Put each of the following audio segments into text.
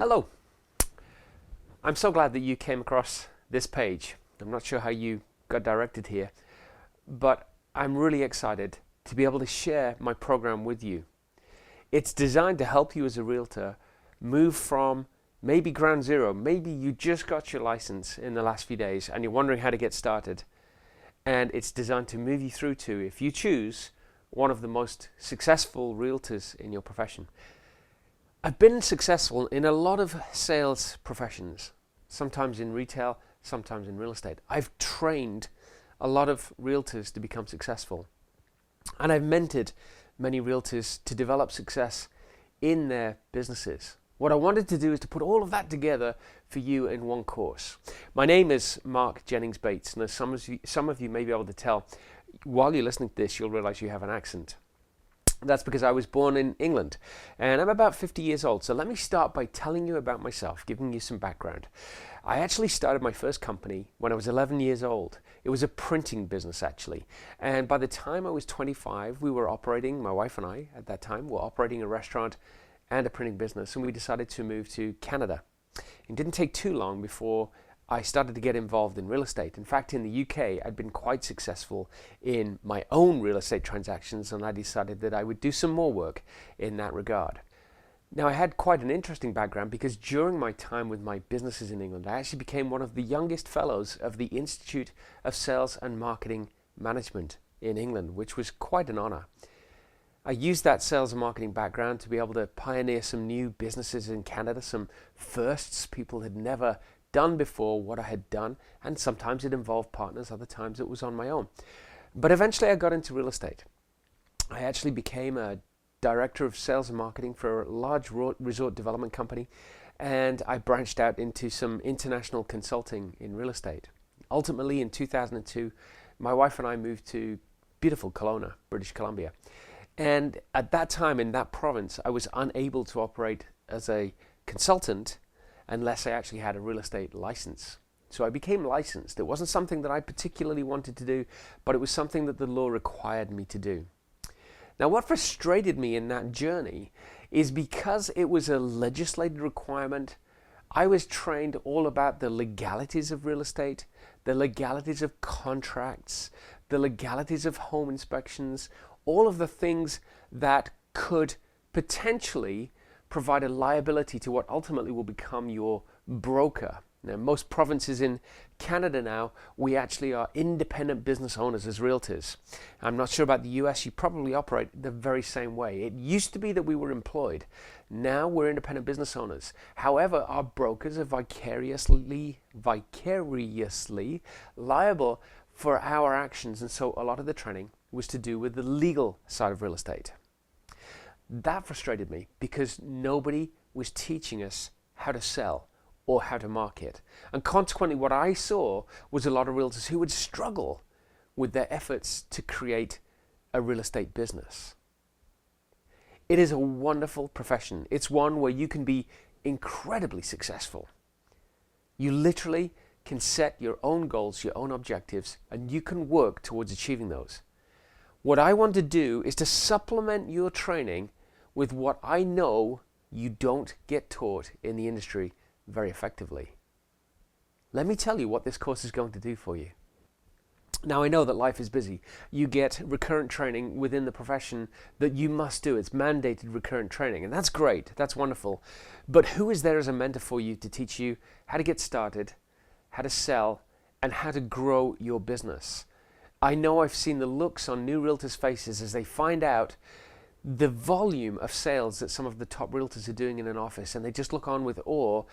Hello. I'm so glad that you came across this page. I'm not sure how you got directed here, but I'm really excited to be able to share my program with you. It's designed to help you as a realtor move from maybe ground zero, maybe you just got your license in the last few days and you're wondering how to get started. And it's designed to move you through to, if you choose, one of the most successful realtors in your profession. I've been successful in a lot of sales professions, sometimes in retail, sometimes in real estate. I've trained a lot of realtors to become successful. And I've mentored many realtors to develop success in their businesses. What I wanted to do is to put all of that together for you in one course. My name is Mark Jennings-Bates, and as some of you may be able to tell, while you're listening to this, you'll realize you have an accent. That's because I was born in England, and I'm about 50 years old. So let me start by telling you about myself, giving you some background. I actually started my first company when I was 11 years old. It was a printing business, actually. And by the time I was 25, we were operating, my wife and I at that time, were operating a restaurant and a printing business, and we decided to move to Canada. It didn't take too long before I started to get involved in real estate. In fact, in the UK, I'd been quite successful in my own real estate transactions, and I decided that I would do some more work in that regard. Now, I had quite an interesting background because during my time with my businesses in England, I actually became one of the youngest fellows of the Institute of Sales and Marketing Management in England, which was quite an honor. I used that sales and marketing background to be able to pioneer some new businesses in Canada, some firsts. People had never done before what I had done, and sometimes it involved partners, other times it was on my own. But eventually I got into real estate. I actually became a director of sales and marketing for a large resort development company, and I branched out into some international consulting in real estate. Ultimately, in 2002, my wife and I moved to beautiful Kelowna, British Columbia. And at that time in that province, I was unable to operate as a consultant unless I actually had a real estate license. So I became licensed. It wasn't something that I particularly wanted to do, but it was something that the law required me to do. Now, what frustrated me in that journey is because it was a legislated requirement, I was trained all about the legalities of real estate, the legalities of contracts, the legalities of home inspections, all of the things that could potentially provide a liability to what ultimately will become your broker. Now, most provinces in Canada now, we actually are independent business owners as realtors. I'm not sure about the US, you probably operate the very same way. It used to be that we were employed. Now we're independent business owners. However, our brokers are vicariously liable for our actions, and so a lot of the training was to do with the legal side of real estate. That frustrated me because nobody was teaching us how to sell or how to market. And consequently, what I saw was a lot of realtors who would struggle with their efforts to create a real estate business. It is a wonderful profession. It's one where you can be incredibly successful. You literally can set your own goals, your own objectives, and you can work towards achieving those. What I want to do is to supplement your training with what I know you don't get taught in the industry very effectively. Let me tell you what this course is going to do for you. Now, I know that life is busy. You get recurrent training within the profession that you must do. It's mandated recurrent training, and that's great. That's wonderful. But who is there as a mentor for you to teach you how to get started, how to sell, and how to grow your business? I know I've seen the looks on new realtors' faces as they find out the volume of sales that some of the top realtors are doing in an office, and they just look on with awe,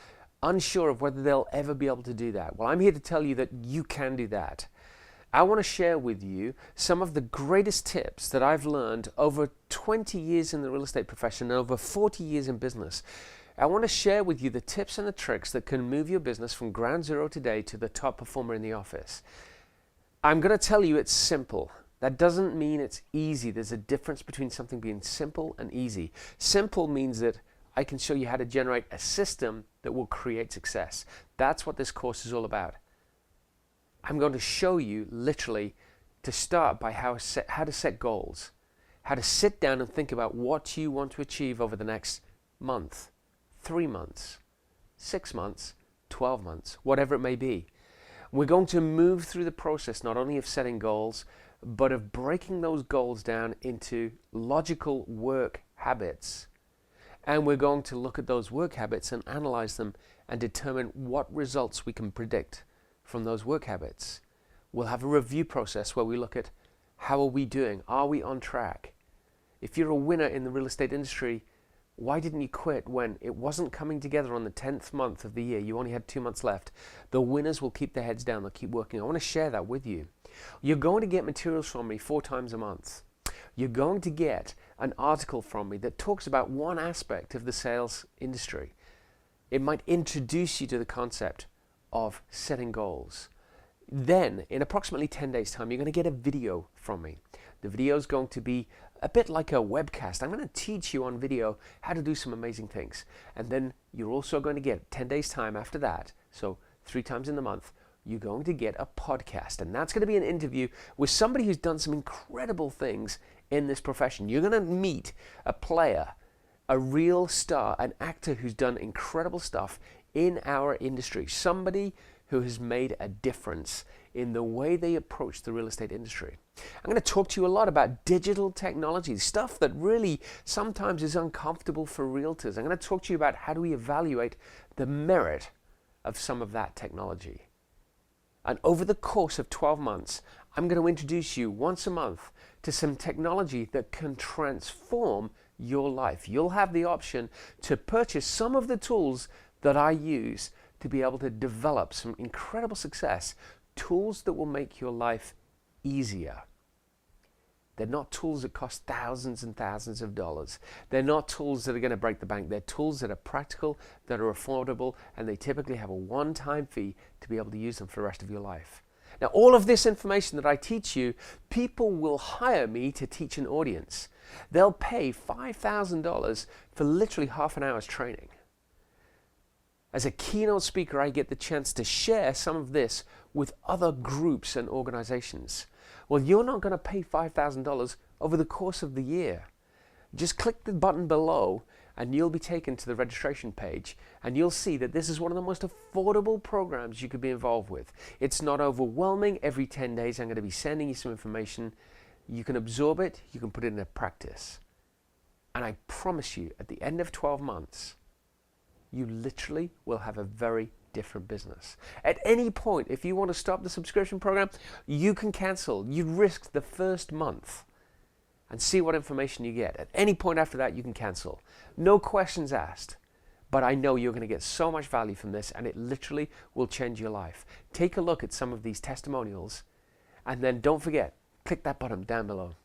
unsure of whether they'll ever be able to do that. Well, I'm here to tell you that you can do that. I want to share with you some of the greatest tips that I've learned over 20 years in the real estate profession and over 40 years in business. I want to share with you the tips and the tricks that can move your business from ground zero today to the top performer in the office. I'm going to tell you it's simple. That doesn't mean it's easy. There's a difference between something being simple and easy. Simple means that I can show you how to generate a system that will create success. That's what this course is all about. I'm going to show you literally to start by how to set goals, how to sit down and think about what you want to achieve over the next month, 3 months, 6 months, 12 months, whatever it may be. We're going to move through the process not only of setting goals, but of breaking those goals down into logical work habits. And we're going to look at those work habits and analyze them and determine what results we can predict from those work habits. We'll have a review process where we look at how are we doing? Are we on track? If you're a winner in the real estate industry, why didn't you quit when it wasn't coming together on the 10th month of the year? You only had 2 months left. The winners will keep their heads down. They'll keep working. I want to share that with you. You're going to get materials from me 4 times a month. You're going to get an article from me that talks about one aspect of the sales industry. It might introduce you to the concept of setting goals. Then, in approximately 10 days' time, you're going to get a video from me. The video is going to be a bit like a webcast. I'm going to teach you on video how to do some amazing things. And then you're also going to get 10 days' time after that, so 3 times in the month, you're going to get a podcast. And that's going to be an interview with somebody who's done some incredible things in this profession. You're going to meet a player, a real star, an actor who's done incredible stuff in our industry, somebody who has made a difference in the way they approach the real estate industry. I'm going to talk to you a lot about digital technology, stuff that really sometimes is uncomfortable for realtors. I'm going to talk to you about how do we evaluate the merit of some of that technology. And over the course of 12 months, I'm going to introduce you once a month to some technology that can transform your life. You'll have the option to purchase some of the tools that I use to be able to develop some incredible success, tools that will make your life easier. They're not tools that cost thousands and thousands of dollars. They're not tools that are going to break the bank. They're tools that are practical, that are affordable, and they typically have a one-time fee to be able to use them for the rest of your life. Now, all of this information that I teach you, people will hire me to teach an audience. They'll pay $5,000 for literally half an hour's training. As a keynote speaker, I get the chance to share some of this with other groups and organizations. Well, you're not going to pay $5,000 over the course of the year. Just click the button below and you'll be taken to the registration page, and you'll see that this is one of the most affordable programs you could be involved with. It's not overwhelming. Every 10 days I'm going to be sending you some information. You can absorb it, you can put it into practice. And I promise you, at the end of 12 months, you literally will have a very different business. At any point, if you want to stop the subscription program, you can cancel. You risk the first month and see what information you get. At any point after that, you can cancel. No questions asked. But I know you're going to get so much value from this, and it literally will change your life. Take a look at some of these testimonials, and then don't forget, click that button down below.